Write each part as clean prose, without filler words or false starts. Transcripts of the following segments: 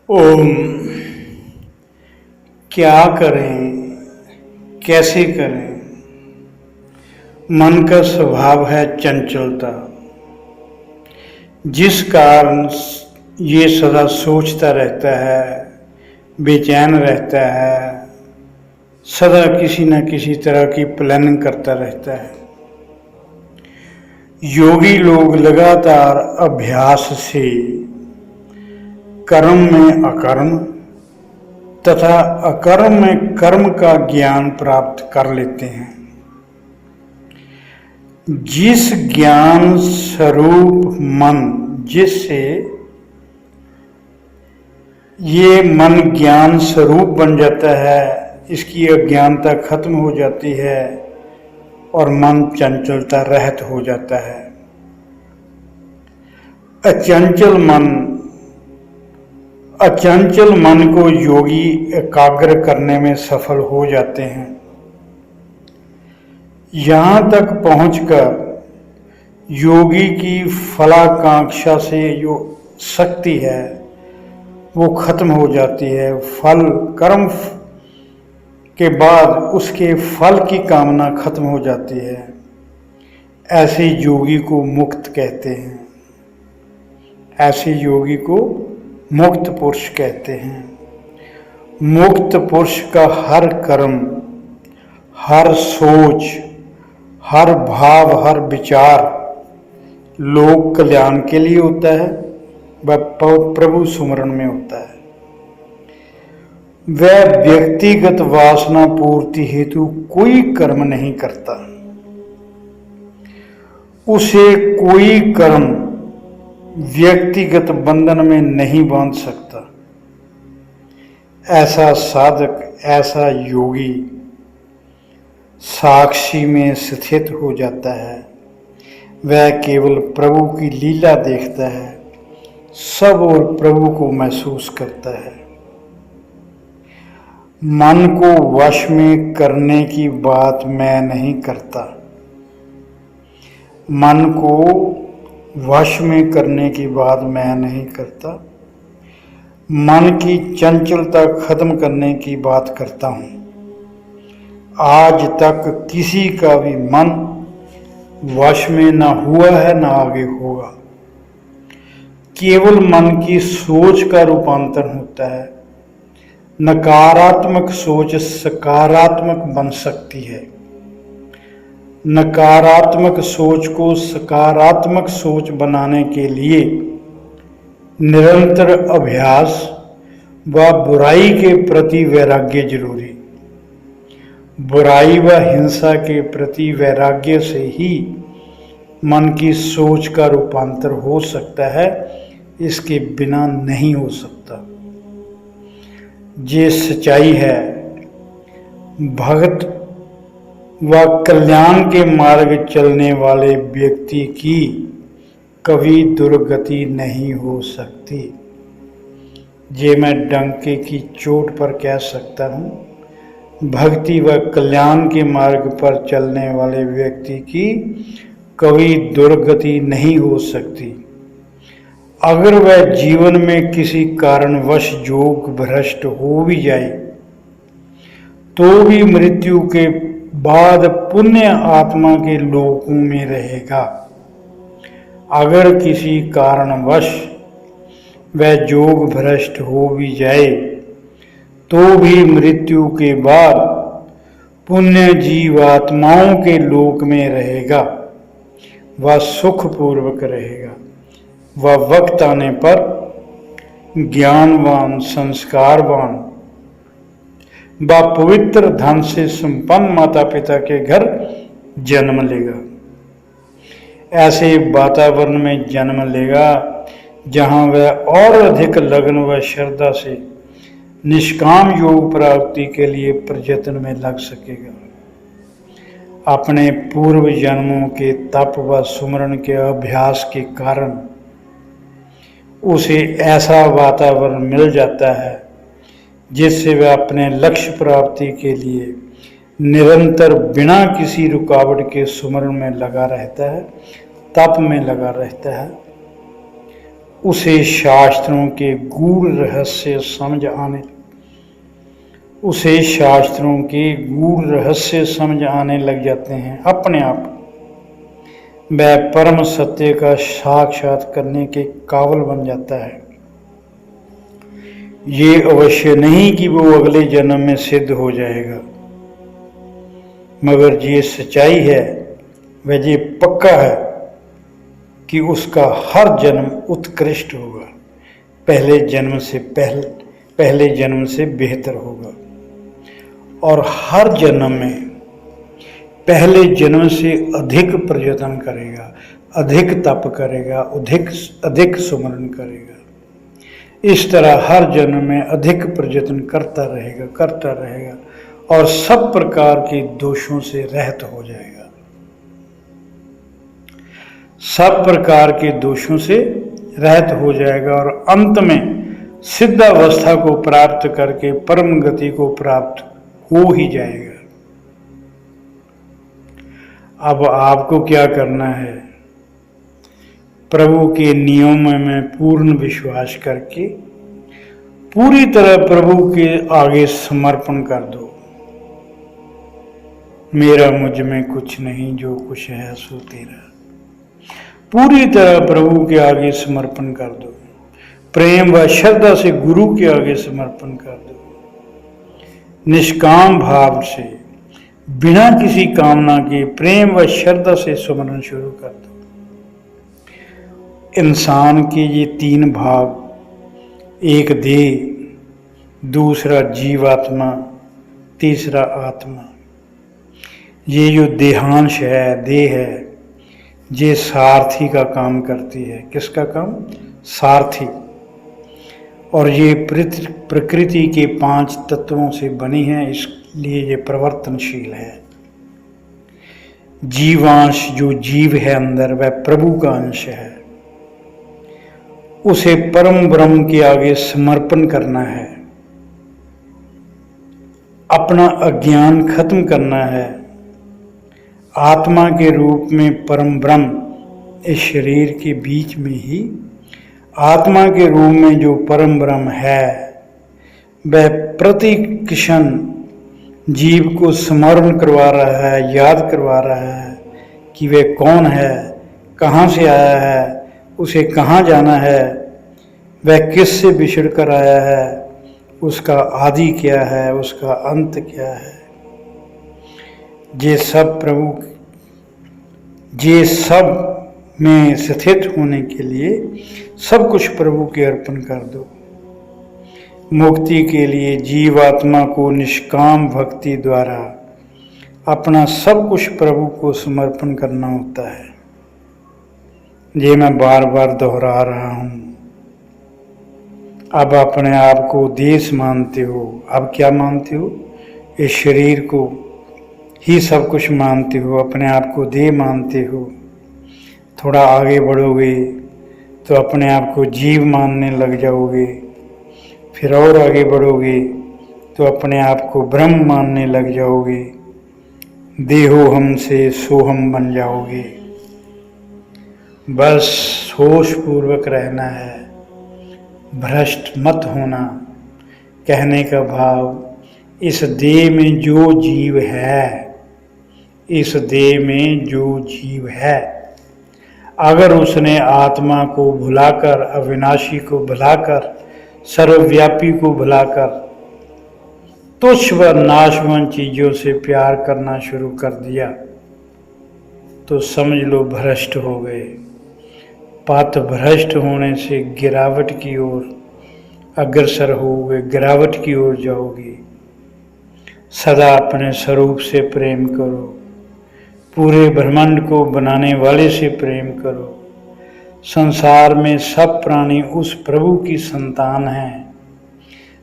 ओम। क्या करें, कैसे करें। मन का स्वभाव है चंचलता, जिस कारण ये सदा सोचता रहता है, बेचैन रहता है, सदा किसी न किसी तरह की प्लानिंग करता रहता है। योगी लोग लगातार अभ्यास से कर्म में अकर्म तथा अकर्म में कर्म का ज्ञान प्राप्त कर लेते हैं। जिस ज्ञान स्वरूप मन, जिससे ये मन ज्ञान स्वरूप बन जाता है, इसकी अज्ञानता खत्म हो जाती है और मन चंचलता रहित हो जाता है। अचंचल मन को योगी एकाग्र करने में सफल हो जाते हैं। यहाँ तक पहुंचकर योगी की फलाकांक्षा से जो शक्ति है वो खत्म हो जाती है। फल कर्म के बाद उसके फल की कामना खत्म हो जाती है। ऐसे योगी को मुक्त कहते हैं। ऐसे योगी को मुक्त पुरुष कहते हैं। मुक्त पुरुष का हर कर्म, हर सोच, हर भाव, हर विचार लोक कल्याण के लिए होता है, वह प्रभु सुमरण में होता है। वह व्यक्तिगत वासना पूर्ति हेतु कोई कर्म नहीं करता। उसे कोई कर्म व्यक्तिगत बंधन में नहीं बांध सकता। ऐसा साधक, ऐसा योगी साक्षी में स्थित हो जाता है। वह केवल प्रभु की लीला देखता है, सब और प्रभु को महसूस करता है। मन को वश में करने की बात मैं नहीं करता। मन को वश में करने की बात मैं नहीं करता। मन की चंचलता खत्म करने की बात करता हूँ। आज तक किसी का भी मन वश में ना हुआ है ना आगे होगा। केवल मन की सोच का रूपांतरण होता है। नकारात्मक सोच सकारात्मक बन सकती है। नकारात्मक सोच को सकारात्मक सोच बनाने के लिए निरंतर अभ्यास व बुराई के प्रति वैराग्य जरूरी। बुराई व हिंसा के प्रति वैराग्य से ही मन की सोच का रूपांतर हो सकता है, इसके बिना नहीं हो सकता। ये सच्चाई है। भक्त व कल्याण के मार्ग चलने वाले व्यक्ति की कभी दुर्गति नहीं हो सकती। ये मैं डंके की चोट पर कह सकता हूँ। भक्ति व कल्याण के मार्ग पर चलने वाले व्यक्ति की कभी दुर्गति नहीं हो सकती। अगर वह जीवन में किसी कारणवश योग भ्रष्ट हो भी जाए तो भी मृत्यु के बाद पुण्य आत्मा के लोकों में रहेगा। अगर किसी कारणवश वह योग भ्रष्ट हो भी जाए तो भी मृत्यु के बाद पुण्य जीवात्माओं के लोक में रहेगा। वह सुखपूर्वक रहेगा। वह वक्त आने पर ज्ञानवान, संस्कारवान व पवित्र धन से संपन्न माता पिता के घर जन्म लेगा। ऐसे वातावरण में जन्म लेगा जहाँ वह और अधिक लगन व श्रद्धा से निष्काम योग प्राप्ति के लिए प्रयत्न में लग सकेगा। अपने पूर्व जन्मों के तप व सुमरण के अभ्यास के कारण उसे ऐसा वातावरण मिल जाता है जिससे वह अपने लक्ष्य प्राप्ति के लिए निरंतर बिना किसी रुकावट के सुमरण में लगा रहता है, तप में लगा रहता है। उसे शास्त्रों के गूढ़ रहस्य समझ आने लग जाते हैं। अपने आप वह परम सत्य का साक्षात करने के काबिल बन जाता है। ये अवश्य नहीं कि वो अगले जन्म में सिद्ध हो जाएगा, मगर ये सच्चाई है, वह ये पक्का है कि उसका हर जन्म उत्कृष्ट होगा, पहले जन्म से बेहतर होगा, और हर जन्म में पहले जन्म से अधिक प्रयत्न करेगा, अधिक तप करेगा, अधिक सुमरन करेगा। इस तरह हर जन्म में अधिक प्रयत्न करता रहेगा और सब प्रकार के दोषों से रहित हो जाएगा। सब प्रकार के दोषों से रहित हो जाएगा और अंत में सिद्धावस्था को प्राप्त करके परम गति को प्राप्त हो ही जाएगा। अब आपको क्या करना है? प्रभु के नियमों में पूर्ण विश्वास करके पूरी तरह प्रभु के आगे समर्पण कर दो। मेरा मुझ में कुछ नहीं, जो कुछ है सो तेरा। पूरी तरह प्रभु के आगे समर्पण कर दो। प्रेम व श्रद्धा से गुरु के आगे समर्पण कर दो। निष्काम भाव से, बिना किसी कामना के प्रेम व श्रद्धा से सुमरन शुरू कर दो। इंसान के ये तीन भाग, एक देह, दूसरा जीवात्मा, तीसरा आत्मा। ये जो देहांश है, देह है, ये सारथी का काम करती है। किसका काम? सारथी। और ये प्रकृति के 5 तत्वों से बनी है, इसलिए ये परिवर्तनशील है। जीवांश, जो जीव है अंदर, वह प्रभु का अंश है। उसे परम ब्रह्म के आगे समर्पण करना है, अपना अज्ञान खत्म करना है। आत्मा के रूप में परम ब्रह्म इस शरीर के बीच में ही, आत्मा के रूप में जो परम ब्रह्म है, वह प्रति क्षण जीव को स्मरण करवा रहा है, याद करवा रहा है कि वह कौन है, कहाँ से आया है, उसे कहाँ जाना है, वह किस से बिछड़ कर आया है, उसका आदि क्या है, उसका अंत क्या है। ये सब में स्थित होने के लिए सब कुछ प्रभु के अर्पण कर दो। मुक्ति के लिए जीवात्मा को निष्काम भक्ति द्वारा अपना सब कुछ प्रभु को समर्पण करना होता है। ये मैं बार बार दोहरा रहा हूँ। अब अपने आप को देश मानते हो। अब क्या मानते हो? इस शरीर को ही सब कुछ मानते हो, अपने आप को देह मानते हो। थोड़ा आगे बढ़ोगे तो अपने आप को जीव मानने लग जाओगे। फिर और आगे बढ़ोगे तो अपने आप को ब्रह्म मानने लग जाओगे। देहो हम से सोहम बन जाओगे। बस होश पूर्वक रहना है, भ्रष्ट मत होना। कहने का भाव, इस देह में जो जीव है, इस देह में जो जीव है, अगर उसने आत्मा को भुलाकर, अविनाशी को भुलाकर, सर्वव्यापी को भुलाकर तुच्छ व नाशवान चीजों से प्यार करना शुरू कर दिया तो समझ लो भ्रष्ट हो गए। पथ भ्रष्ट होने से गिरावट की ओर अग्रसर होगे, गिरावट की ओर जाओगे। सदा अपने स्वरूप से प्रेम करो। पूरे ब्रह्मांड को बनाने वाले से प्रेम करो। संसार में सब प्राणी उस प्रभु की संतान हैं।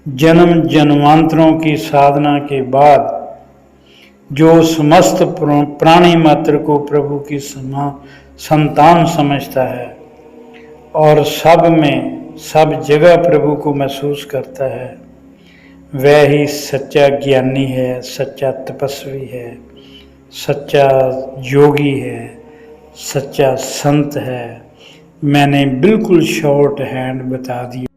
जन्म जन्मांतरों की साधना के बाद जो समस्त प्राणी मात्र को प्रभु की संतान समझता है और सब में, सब जगह प्रभु को महसूस करता है, वह ही सच्चा ज्ञानी है, सच्चा तपस्वी है, सच्चा योगी है, सच्चा संत है, मैंने बिल्कुल शॉर्ट हैंड बता दिया।